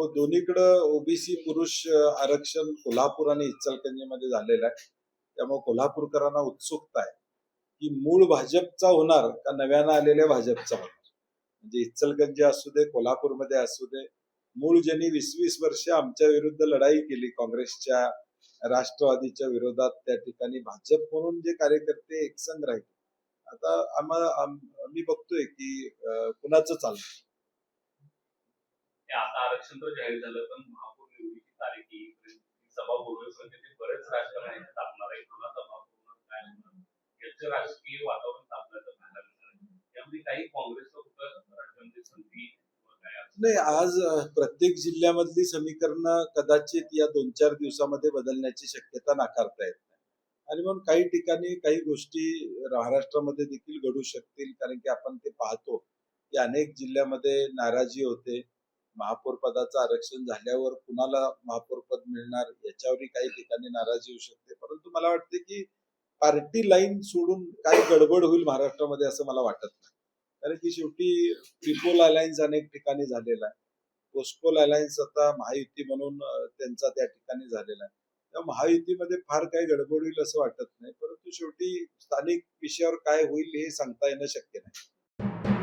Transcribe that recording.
हो, दोन्हीकडं ओबीसी पुरुष आरक्षण कोल्हापूर आणि इचलकरंजीमध्ये झालेलं आहे. त्यामुळे कोल्हापूरकरांना उत्सुकता आहे की मूळ भाजपचा होणार का नव्यानं आलेल्या भाजपचा होणार. म्हणजे इचलकरंजी असू दे, कोल्हापूरमध्ये असू दे, मूळ ज्यांनी 20-20 वर्ष आमच्या विरुद्ध लढाई केली काँग्रेसच्या, राष्ट्रवादीच्या विरोधात, त्या ठिकाणी भाजप म्हणून जे कार्यकर्ते एकसंघ राहिले. आता आम्ही बघतोय की कुणाचं चाललं. ते आता आरक्षण तर जाहीर झालं, पण महापौर निवडीची तारीख येईपर्यंत सभा बोलवेपर्यंत ते बरेच राजकारणी तापणार आहे. कोणाचा महापौर काय होणार याचं राजकीय वातावरण तापल्याचं पाहायला मिळालं. त्यामध्ये काही काँग्रेसचं कुठं राज्यामध्ये संधी नाही, आज प्रत्येक जिल्ह्यामधली समीकरणं कदाचित या 2-4 दिवसामध्ये बदलण्याची शक्यता नाकारता येत नाही. आणि म्हणून काही ठिकाणी काही गोष्टी महाराष्ट्रामध्ये देखील घडू शकतील, कारण की आपण ते पाहतो की अनेक जिल्ह्यामध्ये नाराजी होते. महापौर पदाचं आरक्षण झाल्यावर कुणाला महापौर पद मिळणार याच्यावरही काही ठिकाणी नाराजी होऊ शकते. परंतु मला वाटते की पार्टी लाईन सोडून काही गडबड होईल महाराष्ट्रामध्ये असं मला वाटत नाही. कारण की शेवटी ट्रिपोल अलायन्स अनेक ठिकाणी झालेला आहे. पोस्टपोल अलायन्स आता महायुती म्हणून त्यांचा त्या ठिकाणी झालेला आहे. त्या महायुतीमध्ये फार काही गडबड होईल असं वाटत नाही. परंतु शेवटी स्थानिक विषयावर काय होईल हे सांगता येणं शक्य नाही.